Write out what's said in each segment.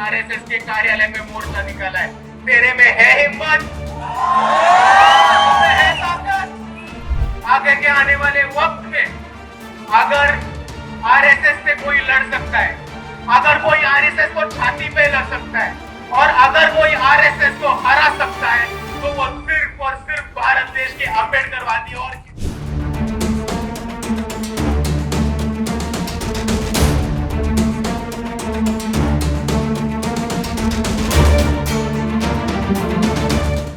RSS के कार्यालय में मोर्चा निकाला है। तेरे में है हिम्मत, है ताकत। आगे के आने वाले वक्त में अगर आरएसएस से कोई लड़ सकता है, अगर कोई आरएसएस को छाती पे लड़ सकता है और अगर कोई आरएसएस को हरा सकता है तो वो सिर्फ और सिर्फ भारत देश के अम्बेडकरवादी और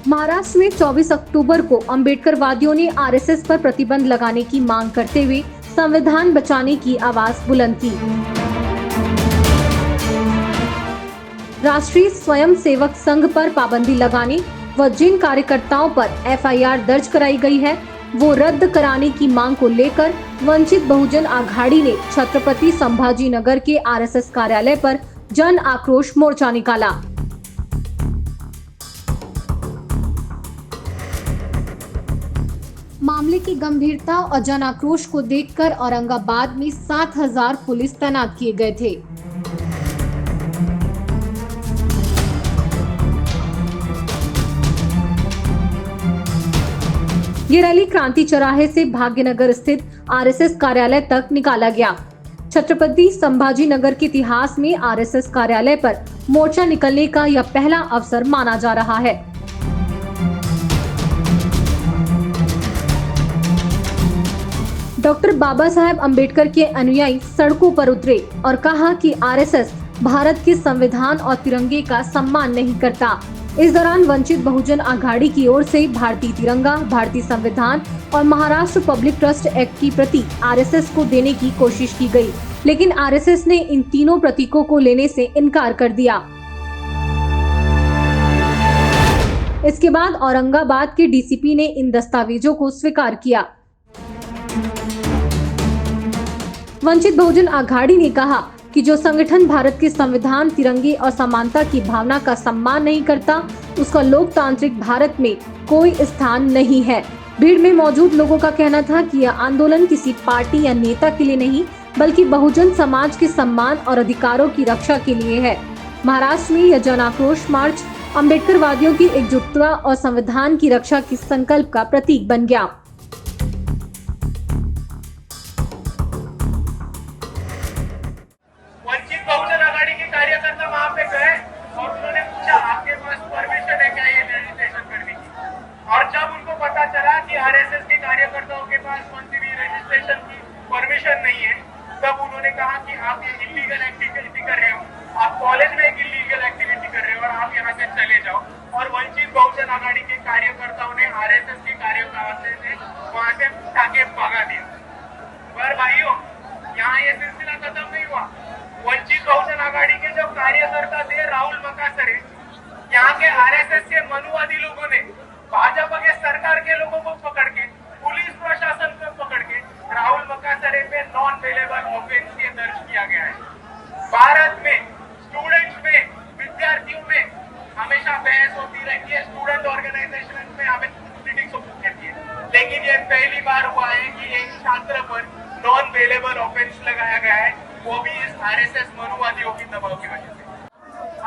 महाराष्ट्र में 24 अक्टूबर को अम्बेडकरवादियों ने आरएसएस पर प्रतिबंध लगाने की मांग करते हुए संविधान बचाने की आवाज बुलंद की। राष्ट्रीय स्वयंसेवक संघ पर पाबंदी लगाने व जिन कार्यकर्ताओं पर एफआईआर दर्ज कराई गई है वो रद्द कराने की मांग को लेकर वंचित बहुजन आघाड़ी ने छत्रपति संभाजी नगर के आरएसएस कार्यालय पर जन आक्रोश मोर्चा निकाला। मामले की गंभीरता और जन आक्रोश को देखकर औरंगाबाद में 7000 पुलिस तैनात किए गए थे। ये रैली क्रांति चौराहे से भाग्यनगर स्थित आरएसएस कार्यालय तक निकाला गया। छत्रपति संभाजी नगर के इतिहास में आरएसएस कार्यालय पर मोर्चा निकलने का यह पहला अवसर माना जा रहा है। डॉक्टर बाबा साहेब अम्बेडकर के अनुयायी सड़कों पर उतरे और कहा कि आरएसएस भारत के संविधान और तिरंगे का सम्मान नहीं करता। इस दौरान वंचित बहुजन आघाड़ी की ओर से भारतीय तिरंगा, भारतीय संविधान और महाराष्ट्र पब्लिक ट्रस्ट एक्ट की प्रति आरएसएस को देने की कोशिश की गई, लेकिन आरएसएस ने इन तीनों प्रतीकों को लेने से इनकार कर दिया। इसके बाद औरंगाबाद के डीसीपी ने इन दस्तावेजों को स्वीकार किया। वंचित बहुजन आघाड़ी ने कहा कि जो संगठन भारत के संविधान, तिरंगे और समानता की भावना का सम्मान नहीं करता, उसका लोकतांत्रिक भारत में कोई स्थान नहीं है। भीड़ में मौजूद लोगों का कहना था कि यह आंदोलन किसी पार्टी या नेता के लिए नहीं, बल्कि बहुजन समाज के सम्मान और अधिकारों की रक्षा के लिए है। महाराष्ट्र में यह जन आक्रोश मार्च अम्बेडकरवादियों की एकजुटता और संविधान की रक्षा के संकल्प का प्रतीक बन गया। वंचित बहुजन आघाड़ी के कार्यकर्ता वहां पे गए और उन्होंने पूछा आपके पास परमिशन है क्या ये रजिस्ट्रेशन करने की, और जब उनको पता चला कि आरएसएस के कार्यकर्ताओं के पास कौन सी भी रजिस्ट्रेशन की परमिशन नहीं है, तब उन्होंने कहा कि आप ये इलीगल एक्टिविटी कर रहे हो, आप कॉलेज में एक इलीगल एक्टिविटी कर रहे हो और आप यहाँ से चले जाओ। और वंचित बहुजन आघाड़ी के कार्यकर्ताओं ने आरएसएस के कार्यकर्ताओं से वहां से उठा के भगा दिया। पर भाइयों, यहाँ ये सिलसिला खत्म नहीं हुआ। वंचित बहुजन आघाड़ी के जो कार्यकर्ता थे राहुल मकासरे, यहाँ के आरएसएस के मनुवादी लोगों ने भाजपा के सरकार के लोगों को पकड़ के, पुलिस प्रशासन को पकड़ के राहुल मकासरे पे नॉन बेलेबल ऑफेंस के दर्ज किया गया है। भारत में स्टूडेंट्स में, विद्यार्थियों में हमेशा बहस होती रहती है, स्टूडेंट ऑर्गेनाइजेशन में हमें पॉलिटिक्स होती रहती है, लेकिन ये पहली बार हुआ है कि एक छात्र पर नॉन बेलेबल ऑफेंस लगाया गया है, वो भी इस आरएसएस मनुवादियों की दबाव की वजह से।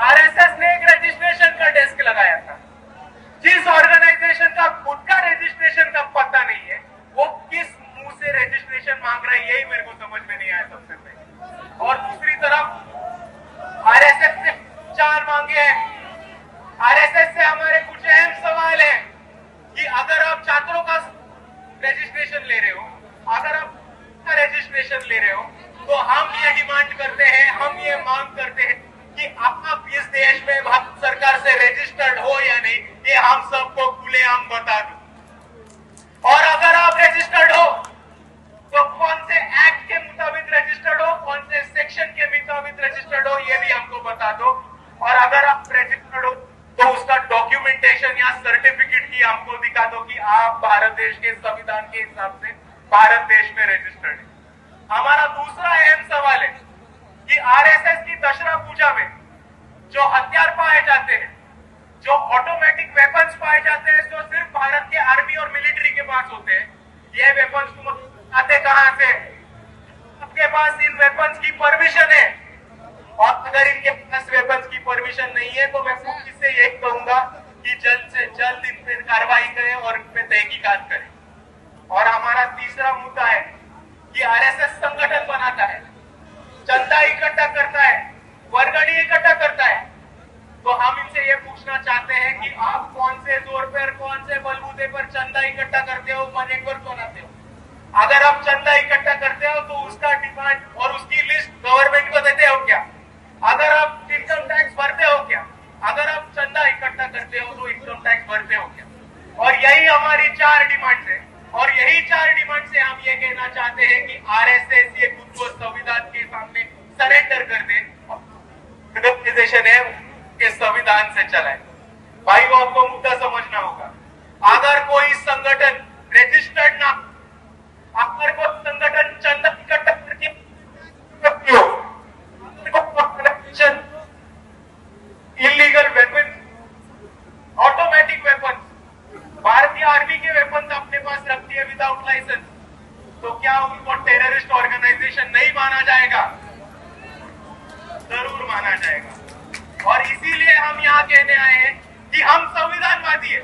आरएसएस ने एक रजिस्ट्रेशन का डेस्क लगाया था। जिस ऑर्गेनाइजेशन का खुद का रजिस्ट्रेशन का पता नहीं है, वो किस मुंह से रजिस्ट्रेशन मांग रहा है, यही मेरे को समझ में नहीं आया सबसे पहले। और दूसरी तरफ आरएसएस से चार मांगे हैं। आरएसएस से हमारे कुछ अहम सवाल है कि अगर आप छात्रों का रजिस्ट्रेशन ले रहे हो, अगर आप रजिस्ट्रेशन ले रहे हो, तो हम ये डिमांड करते हैं, हम ये मांग करते हैं कि आप इस देश में भारत सरकार से रजिस्टर्ड हो या नहीं, ये हम सबको खुलेआम बता दो। और अगर आप रजिस्टर्ड हो तो कौन से एक्ट के मुताबिक रजिस्टर्ड हो, कौन से सेक्शन के मुताबिक रजिस्टर्ड हो, ये भी हमको बता दो। और अगर आप रजिस्टर्ड हो तो उसका डॉक्यूमेंटेशन या सर्टिफिकेट ही हमको दिखा दो कि आप भारत देश के संविधान के हिसाब से भारत देश में रजिस्टर्ड है। हमारा दूसरा अहम सवाल है कि आरएसएस की दशहरा पूजा में जो हथियार पाए जाते हैं, जो ऑटोमेटिक वेपन्स पाए जाते हैं, जो सिर्फ भारत के आर्मी और मिलिट्री के पास होते हैं, ये वेपन्स तुम आते कहां से? आपके पास इन वेपन्स की परमिशन है? और अगर इनके पास वेपन्स की परमिशन नहीं है तो मैं पुलिस से यही कहूंगा कि जल्द से जल्द इन पे कार्रवाई करें और इन पे तहकीकात करें। और हमारा तीसरा मुद्दा है कि आरएसएस संगठन बनाता है, चंदा इकट्ठा करता है, वर्गणी इकट्ठा करता है। तो हम इनसे ये पूछना चाहते हैं कि आप कौन से जोर पर, कौन से बलबूते पर चंदा इकट्ठा करते हो, मनी नेटवर्क बनाते हो? अगर आप चंदा इकट्ठा करते हो तो उसका डिमांड और उसकी लिस्ट गवर्नमेंट को देते हो क्या? अगर आप इनकम टैक्स भरते हो क्या? अगर आप चंदा इकट्ठा करते हो तो इनकम टैक्स भरते हो क्या? और यही हमारी 4 डिमांड है। और यही 4 डिमांड से हम ये कहना चाहते हैं कि आरएसएस ये खुद को संविधान के सामने सरेंडर कर दे, ऑर्गेनाइजेशन है के संविधान से चलाए। भाई, वो आपको मुद्दा समझना होगा। अगर कोई संगठन रजिस्टर्ड ना, अगर कोई संगठन चंदा इकट्ठा करके इलीगल वेपन, ऑटोमेटिक वेपन, भारतीय आर्मी के वेपन अपने पास रखती है विदाउट लाइसेंस, तो क्या उनको टेररिस्ट ऑर्गेनाइजेशन नहीं माना जाएगा? जरूर माना जाएगा। और इसीलिए हम यहाँ कहने आए हैं कि हम संविधानवादी है,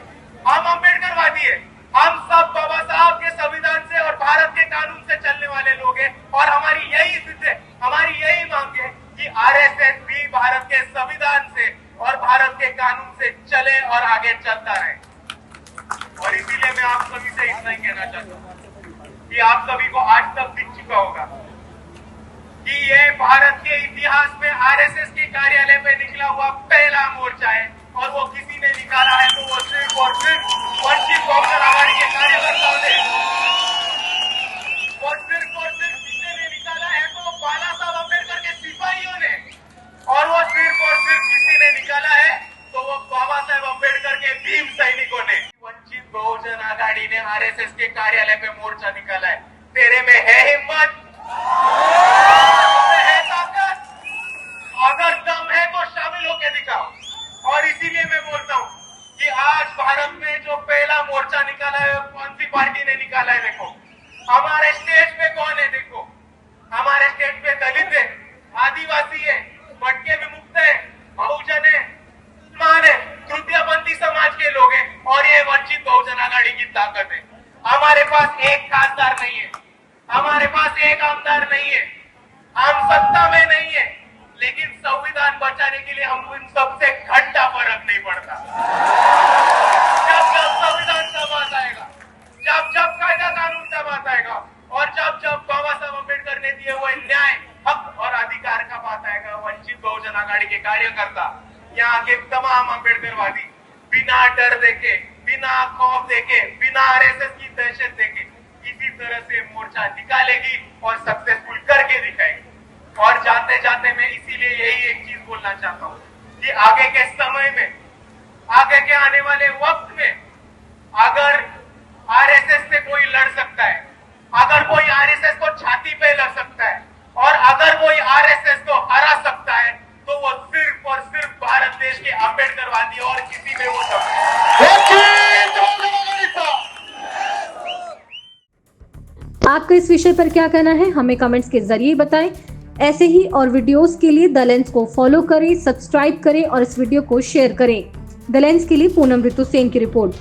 हम अम्बेडकरवादी है, हम सब बाबा साहब के संविधान से और भारत के कानून से चलने वाले लोग हैं। और हमारी यही जिद है, हमारी यही मांग है कि आरएसएस भी भारत के संविधान से और भारत के कानून से चले और आगे चलता रहे। और इसीलिए मैं आप सभी से इतना ही कहना चाहता हूँ कि आप सभी को आज तक दिख चुका होगा कि ये भारत के इतिहास में आरएसएस के कार्यालय में निकला हुआ पहला मोर्चा है। और वो किसी ने निकाला है तो वो सिर्फ और सिर्फ वंचित बहुजन आघाड़ी के कार्यकर्ताओं ने, और सिर्फ किसी ने निकाला है तो बाला साहब अम्बेडकर के सिपाहियों ने, और वो सिर्फ किसी ने निकाला है तो वो बाबा साहेब अम्बेडकर के भीम सैनिकों ने। वंचित बहुजन आघाड़ी ने आरएसएस के कार्यालय पे मोर्चा निकाला है। तेरे में है हिम्मत, है ताकत? अगर दम है तो शामिल होकर दिखाओ। और इसीलिए मैं बोलता हूँ कि आज भारत में जो पहला मोर्चा निकाला है कौन सी पार्टी ने निकाला है? देखो, हमारे स्टेज पे कौन है? देखो, हमारे स्टेज पे दलित है, आदिवासी है, भटके विमुक्त है, बहुजन है, मुसलमान है, तृतीयपंथी समाज के लोग हैं। और ये वंचित बहुजन आघाड़ी की ताकत है। हमारे पास एक खासदार नहीं है, हमारे पास एक आमदार नहीं है, हम सत्ता में नहीं है, लेकिन संविधान बचाने के लिए हमको इन सबसे घंटा फर्क नहीं पड़ता। जब संविधान का बात आएगा, जब कायदा कानून का बात आएगा, और जब बाबा साहब अम्बेडकर ने दिए हुए न्याय, हक और अधिकार का बात आएगा, वंचित बहुजन आघाड़ी के कार्यकर्ता, यहाँ के तमाम अम्बेडकरवादी बिना डर देखे, बिना खौफ देखे, बिना आरएसएस की दहशत देखे इसी तरह से मोर्चा निकालेगी और सक्सेसफुल करके दिखाएगी। और जाते जाते मैं इसीलिए यही एक चीज बोलना चाहता हूँ कि आगे के समय में, आगे के आने वाले वक्त में अगर आरएसएस से कोई लड़ सकता है, अगर कोई आरएसएस को छाती पे लड़ सकता है, और अगर कोई आरएसएस को हरा सकता है, तो वो सिर्फ और सिर्फ भारत देश के अम्बेडकरवादी और किसी में वो सब। आपका इस विषय पर क्या कहना है, हमें कमेंट्स के जरिए बताएं। ऐसे ही और वीडियोस के लिए द लेंस को फॉलो करें, सब्सक्राइब करें और इस वीडियो को शेयर करें। द लेंस के लिए पूनम ऋतु सेन की रिपोर्ट।